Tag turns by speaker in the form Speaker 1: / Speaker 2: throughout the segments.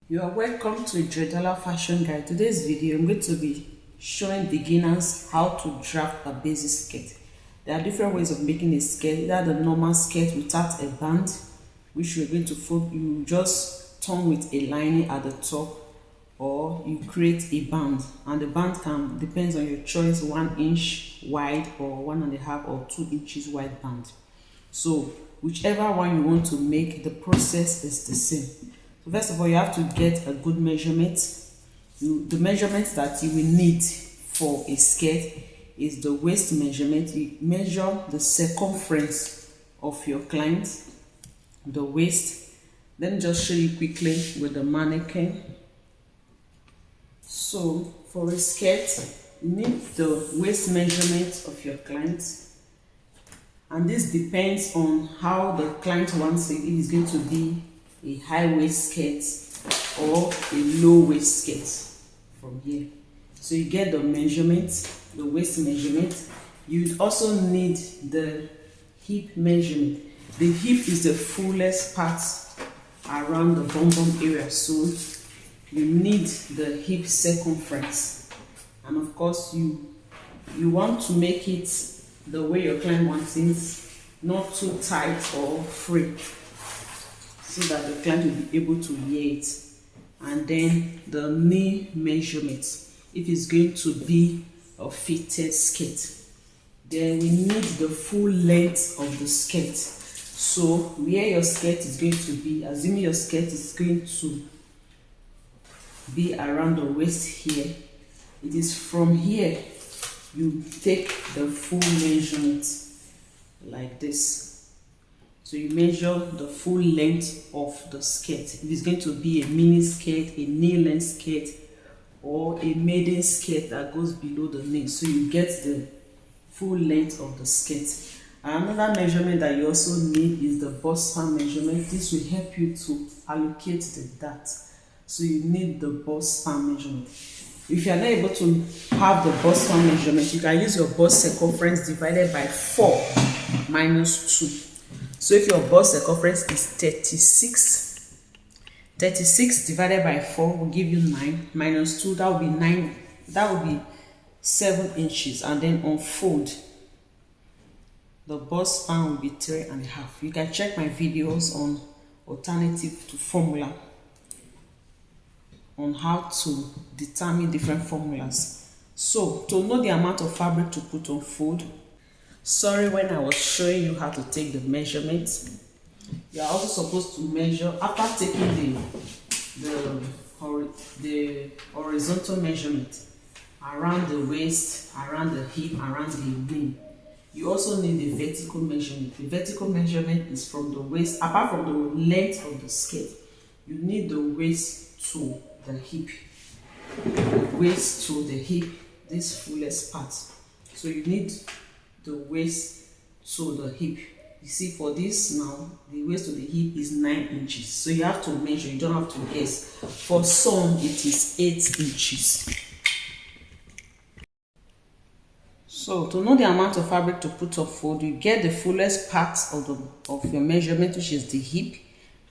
Speaker 1: You are welcome to Joidala Fashion Guide. Today's video, I'm going to be showing beginners how to draft a basic skirt. There are different ways of making a skirt. Either the normal skirt without a band, which you're going to fold, you just turn with a lining at the top, or you create a band, and the band can depends on your choice, 1 inch wide or 1.5 or 2 inches wide band. So whichever one you want to make, the process is the same. So first of all, you have to get a good measurement. The measurements that you will need for a skirt is the waist measurement. You measure the circumference of your client, the waist. Let me just show you quickly with the mannequin. So for a skirt, you need the waist measurement of your client, and this depends on how the client wants it. If it's going to be a high waist skirt or a low waist skirt from here. So you get the measurement, the waist measurement. You also need the hip measurement. The hip is the fullest part around the bum bum area, so you need the hip circumference. And of course, you want to make it the way your client wants it, not too tight or free, so that the client will be able to wear it. And then the knee measurement, if it's going to be a fitted skirt, then we need the full length of the skirt. So where your skirt is going to be, assuming your skirt is going to be around the waist here, it is from here you take the full measurement like this. So you measure the full length of the skirt. If it's going to be a mini skirt, a knee-length skirt, or a maiden skirt that goes below the knee, so you get the full length of the skirt. Another measurement that you also need is the bust span measurement. This will help you to allocate the dart. So you need the bust span measurement. If you are not able to have the bust span measurement, you can use your bust circumference divided by 4 minus 2. So if your bust circumference is 36, 36 divided by 4 will give you 9, minus 2, that will be 9, that will be 7 inches, and then unfold. The bust span will be 3.5. You can check my videos on alternative to formula on how to determine different formulas. So to know the amount of fabric to put on fold, sorry, when I was showing you how to take the measurements, you are also supposed to measure after taking the horizontal measurement around the waist, around the hip, around the knee. You also need the vertical measurement. The vertical measurement is from the waist, apart from the length of the skirt, you need the waist to the hip. Waist to the hip, this fullest part. So you need the waist to the hip. You see, for this now, the waist to the hip is 9 inches. So you have to measure, you don't have to guess. For some, it is 8 inches. So to know the amount of fabric to put on fold, you get the fullest part of your measurement, which is the hip,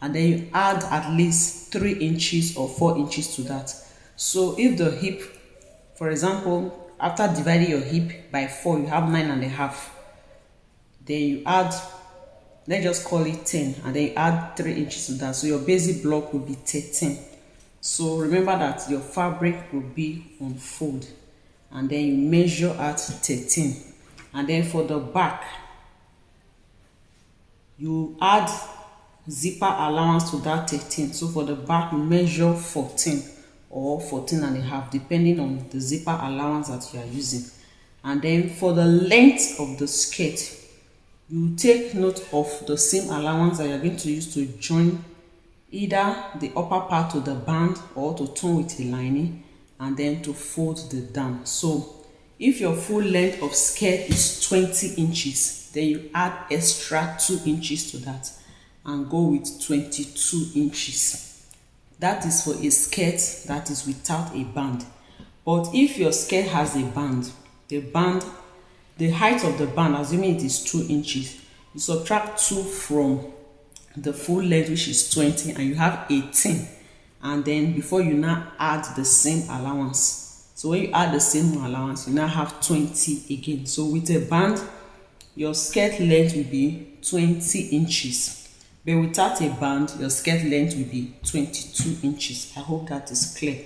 Speaker 1: and then you add at least 3 inches or 4 inches to that. So if the hip, for example, after dividing your hip by 4, you have 9.5. Then you add, let's just call it 10, and then you add 3 inches to that. So your basic block will be 13. So remember that your fabric will be on fold, and then you measure at 13. And then for the back, you add zipper allowance to that 13. So for the back, you measure 14 or 14.5, depending on the zipper allowance that you are using. And then for the length of the skirt, you take note of the seam allowance that you are going to use to join either the upper part to the band or to turn with a lining, and then to fold the down. So if your full length of skirt is 20 inches, then you add extra 2 inches to that and go with 22 inches. That is for a skirt that is without a band. But if your skirt has a band, the height of the band, assuming it is 2 inches, you subtract 2 from the full length, which is 20, and you have 18. and then before you now add the same allowance. So when you add the same allowance, you now have 20 again. So with a band, your skirt length will be 20 inches, but without a band, your skirt length will be 22 inches. I hope that is clear.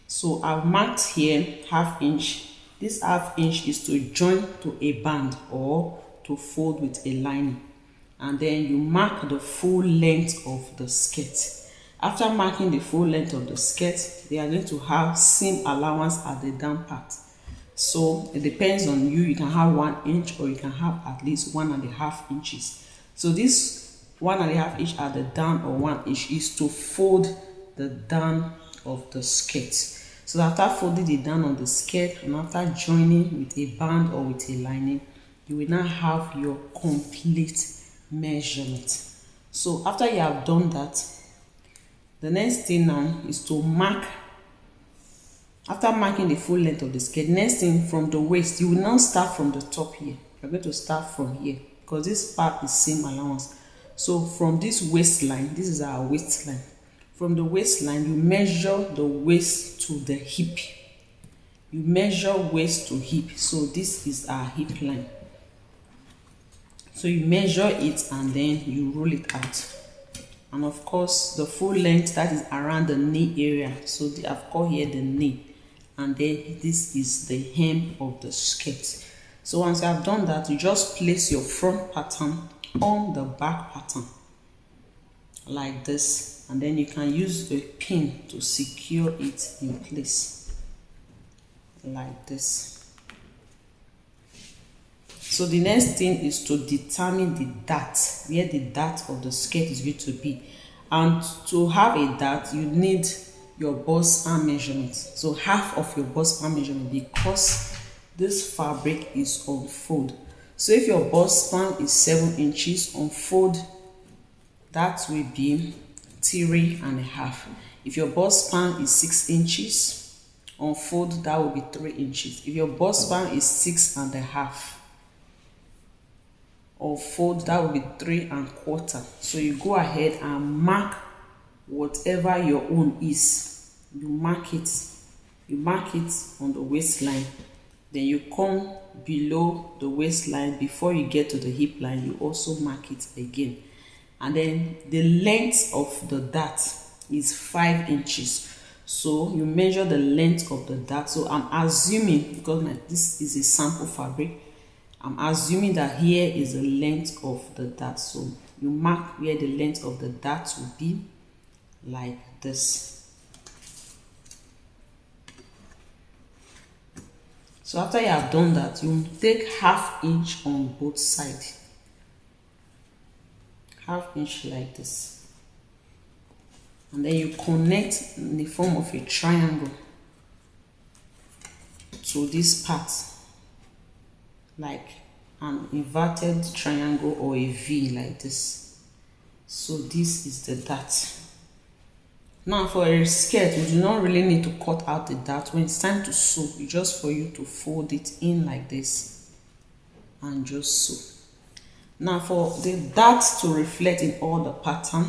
Speaker 1: So I've marked here half inch. This half inch is to join to a band or to fold with a lining, and then you mark the full length of the skirt. After marking the full length of the skirt, they are going to have seam allowance at the down part. So it depends on you. You can have 1 inch or you can have at least 1.5 inches. So this 1.5 inch at the down or 1 inch is to fold the down of the skirt. So after folding the down on the skirt and after joining with a band or with a lining, you will now have your complete measurement. So after you have done that, the next thing now is to mark. After marking the full length of the skirt, next thing from the waist, you will now start from the top here. You're going to start from here because this part is seam allowance. So from this waistline, this is our waistline. From the waistline, you measure the waist to the hip. You measure waist to hip. So this is our hip line. So you measure it and then you roll it out. And of course, the full length, that is around the knee area. So I've called here the knee. And then this is the hem of the skirt. So once you have done that, you just place your front pattern on the back pattern like this, and then you can use a pin to secure it in place like this. So the next thing is to determine the dart, where the dart of the skirt is going to be. And to have a dart, you need your bust arm measurement. So half of your bust arm measurement, because this fabric is on fold. So if your bust span is 7 inches, on fold that will be 3.5. If your bust span is 6 inches, on fold that will be 3 inches. If your bust span is 6.5, on fold that will be 3.25. So you go ahead and mark whatever your own is. You mark it on the waistline, then you come below the waistline. Before you get to the hip line, you also mark it again. And then the length of the dart is 5 inches. So you measure the length of the dart. So I'm assuming, because this is a sample fabric, I'm assuming that here is the length of the dart. So you mark where the length of the dart will be like this. So after you have done that, you take half inch on both sides. Half inch like this. And then you connect in the form of a triangle to this part, like an inverted triangle or a V like this. So this is the dart. Now for a skirt, we do not really need to cut out the dart. When it's time to sew, it's just for you to fold it in like this and just sew. Now for the dart to reflect in all the pattern,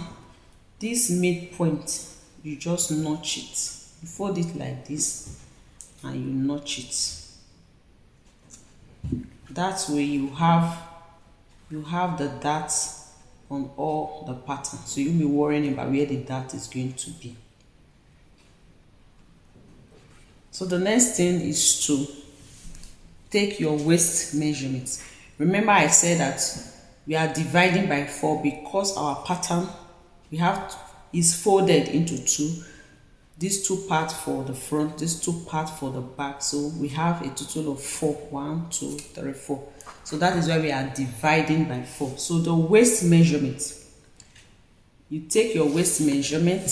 Speaker 1: this midpoint, you just notch it. You fold it like this and you notch it. That way you have the dart on all the pattern, so you'll be worrying about where the dart is going to be. So the next thing is to take your waist measurements. Remember I said that we are dividing by 4 because our pattern is folded into 2. These 2 parts for the front, these 2 parts for the back. So we have a total of 4. 1, 2, 3, 4. So that is why we are dividing by 4. So the waist measurement, you take your waist measurement,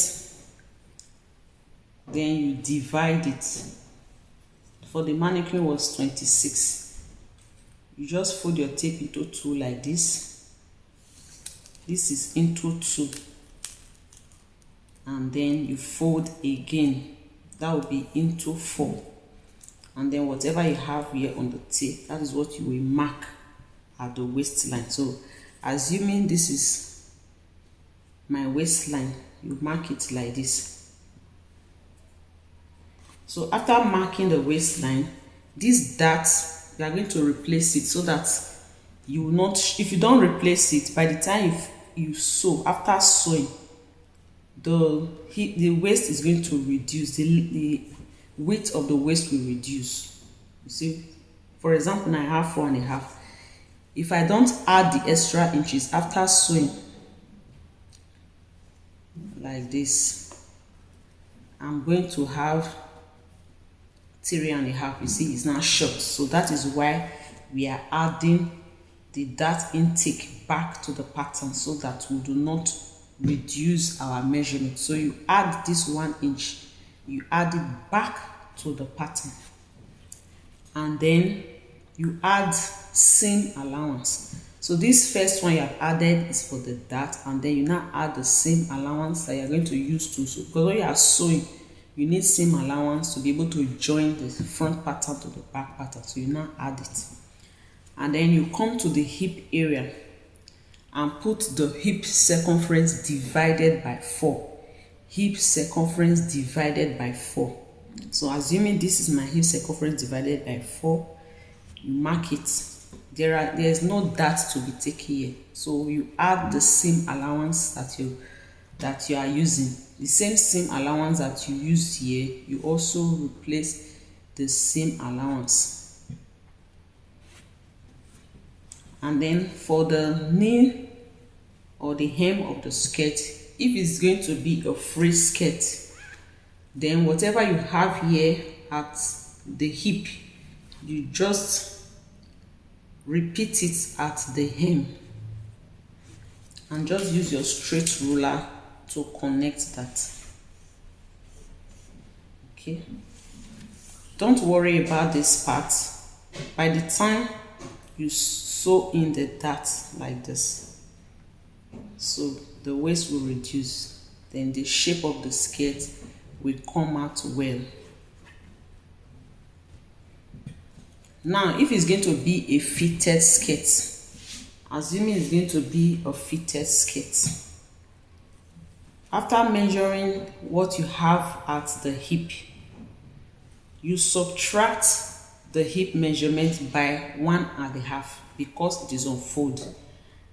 Speaker 1: then you divide it. For the mannequin was 26. You just fold your tape into 2 like this. This is into 2. And then you fold again. That will be into 4. And then whatever you have here on the tape, that is what you will mark at the waistline. So assuming this is my waistline, you mark it like this. So after marking the waistline, this dart, you are going to replace it so that you will not, if you don't replace it, by the time you sew, after sewing, the waist is going to reduce, the width of the waist will reduce. You see, for example, I have 4.5. If I don't add the extra inches after sewing like this, I'm going to have 3.5. You see, it's now short. So that is why we are adding the dart intake back to the pattern so that we do not reduce our measurement. So you add this 1 inch, you add it back to the pattern, and then you add seam allowance. So this first one you have added is for the dart, and then you now add the seam allowance that you are going to use to sew. Because when you are sewing, you need seam allowance to be able to join the front pattern to the back pattern. So you now add it, and then you come to the hip area and put the hip circumference divided by 4. Hip circumference divided by 4. So assuming this is my hip circumference divided by 4, you mark it. There is no dart to be taken here. So you add the seam allowance that you are using. The same seam allowance that you use here, you also replace the seam allowance. And then for the knee or the hem of the skirt, if it's going to be a free skirt, then whatever you have here at the hip, you just repeat it at the hem and just use your straight ruler to connect that. Okay, don't worry about this part. By the time you sew in the dart like this, so the waist will reduce, then the shape of the skirt will come out well. Now, if it's going to be a fitted skirt, assuming it's going to be a fitted skirt, after measuring what you have at the hip, you subtract the hip measurement by 1.5 because it is on fold.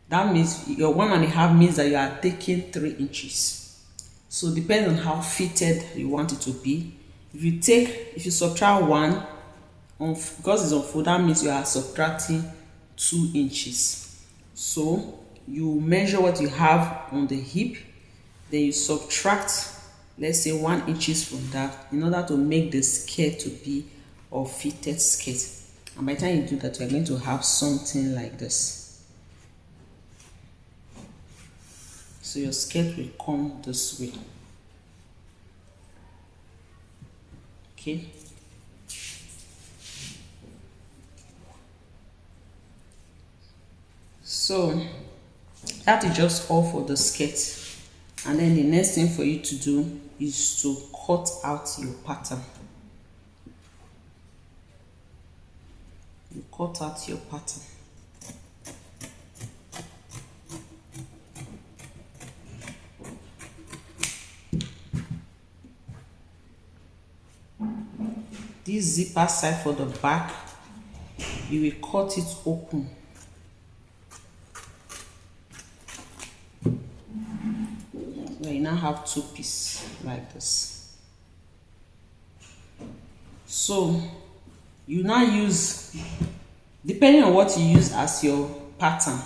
Speaker 1: That means your 1.5 means that you are taking 3 inches. So depending on how fitted you want it to be, if you subtract 1, because it's on fold, that means you are subtracting 2 inches. So you measure what you have on the hip, then you subtract, let's say 1 inches from that, in order to make the skirt to be a fitted skirt. And by the time you do that, you're going to have something like this. So your skirt will come this way. Okay. So that is just all for the skirt. And then the next thing for you to do is to cut out your pattern. You cut out your pattern. This zipper side for the back, you will cut it open. So you now have 2 pieces like this. So you now use, depending on what you use as your pattern,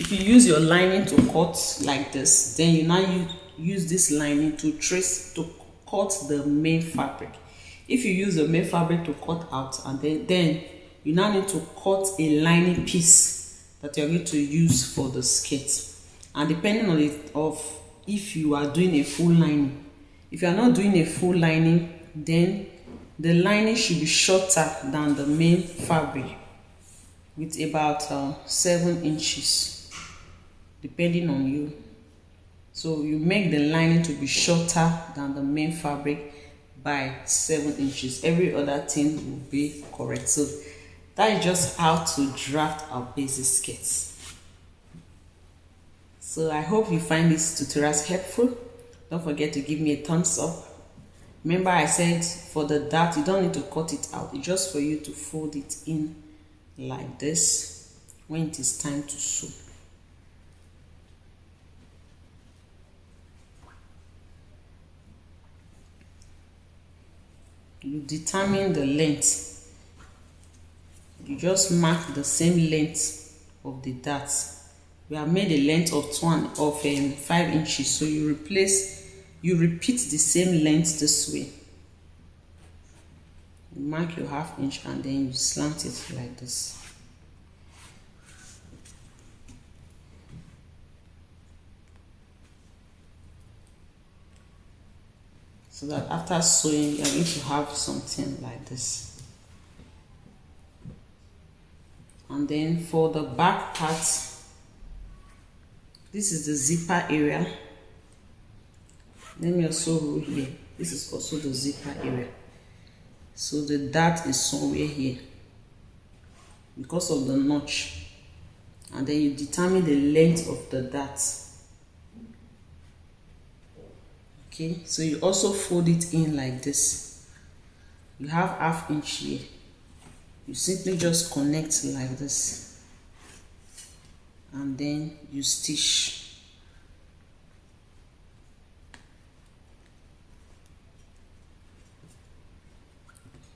Speaker 1: if you use your lining to cut like this, then you now use this lining to cut the main fabric. If you use the main fabric to cut out, and then you now need to cut a lining piece that you're going to use for the skirt. And depending on if you are doing a full lining. If you are not doing a full lining, then the lining should be shorter than the main fabric with about 7 inches, depending on you. So you make the lining to be shorter than the main fabric by 7 inches. Every other thing will be correct. So that is just how to draft our basic skirts. So I hope you find these tutorials helpful. Don't forget to give me a thumbs up. Remember I said for the dart you don't need to cut it out, it's just for you to fold it in like this when it is time to sew. You determine the length. You just mark the same length of the dart. We have made a length of 5 inches, so you repeat the same length this way. You mark your ½ inch and then you slant it like this. So that after sewing, you're going to have something like this. And then for the back part, this is the zipper area. Let me also roll here. This is also the zipper area. So the dart is somewhere here because of the notch. And then you determine the length of the dart. Okay, so you also fold it in like this. You have ½ inch here. You simply just connect like this. And then you stitch.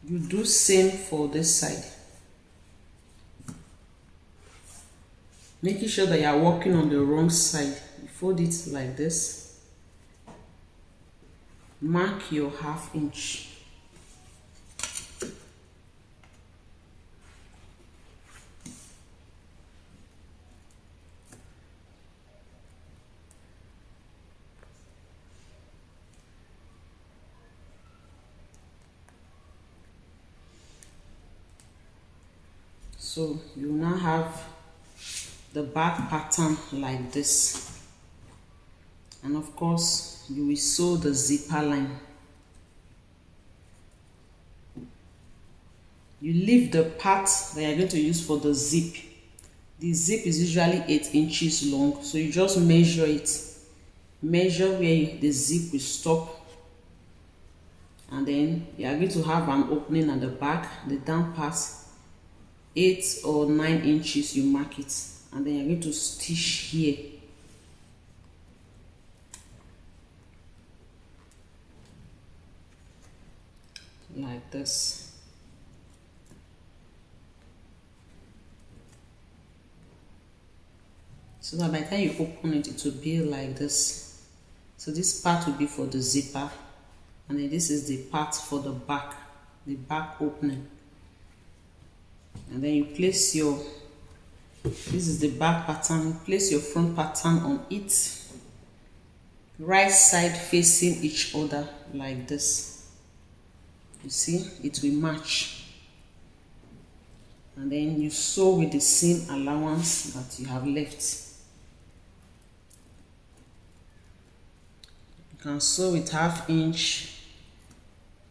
Speaker 1: You do same for this side. Making sure that you are working on the wrong side. You fold it like this. Mark your ½ inch. So you now have the back pattern like this, and of course you will sew the zipper line. You leave the part that you're going to use for the zip. The zip is usually 8 inches long, so you just measure it. Measure where the zip will stop, and then you are going to have an opening at the back. The down part 8 or 9 inches, you mark it, and then you're going to stitch here. Like this. So that by the time you open it, it will be like this. So this part will be for the zipper, and then this is the part for the back opening. And then you place your, this is the back pattern, you place your front pattern on it, right side facing each other like this. You see, it will match. And then you sew with the seam allowance that you have left. You can sew with ½ inch,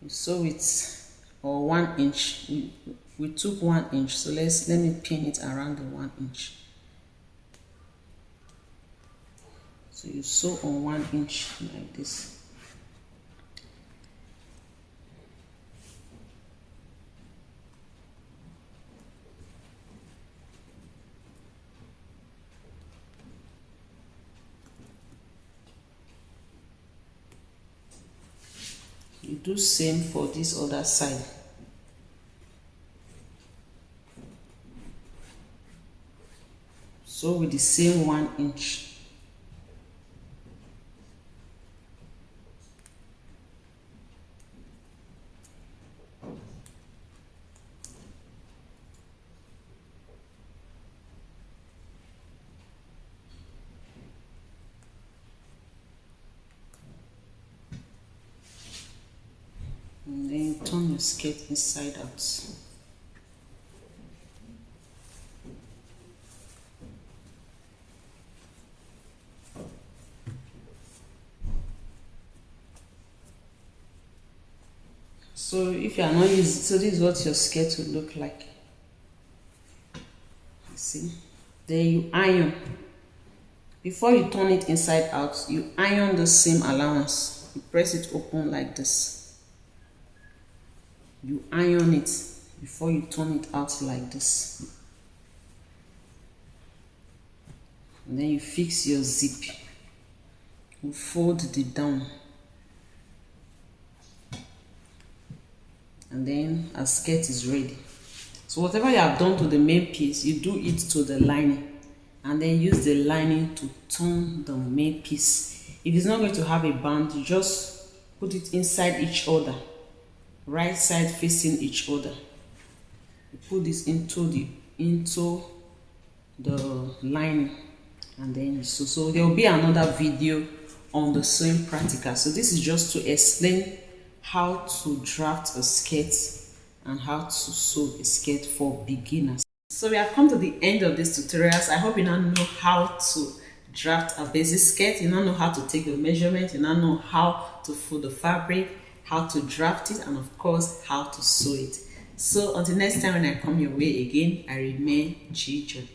Speaker 1: you sew with, or 1 inch. We took 1 inch, so let me pin it around the 1 inch. So you sew on 1 inch like this. You do same for this other side. So with the same 1 inch. And then you turn your skirt inside out. So if you are not using, so this is what your skirt will look like. You see? Then you iron. Before you turn it inside out, you iron the seam allowance. You press it open like this. you iron it before you turn it out like this. And then you fix your zip. You fold it down. And then our skirt is ready. So whatever you have done to the main piece, you do it to the lining. And then use the lining to turn the main piece. If it's not going to have a band, you just put it inside each other. Right side facing each other. You put this into the lining, and then you sew. So there will be another video on the sewing practical. So this is just to explain how to draft a skirt and how to sew a skirt for beginners. So we have come to the end of this tutorials. I hope you now know how to draft a basic skirt. You now know how to take the measurement. You now know how to fold the fabric, how to draft it, and of course how to sew it. So until next time when I come your way again, I remain Joidala.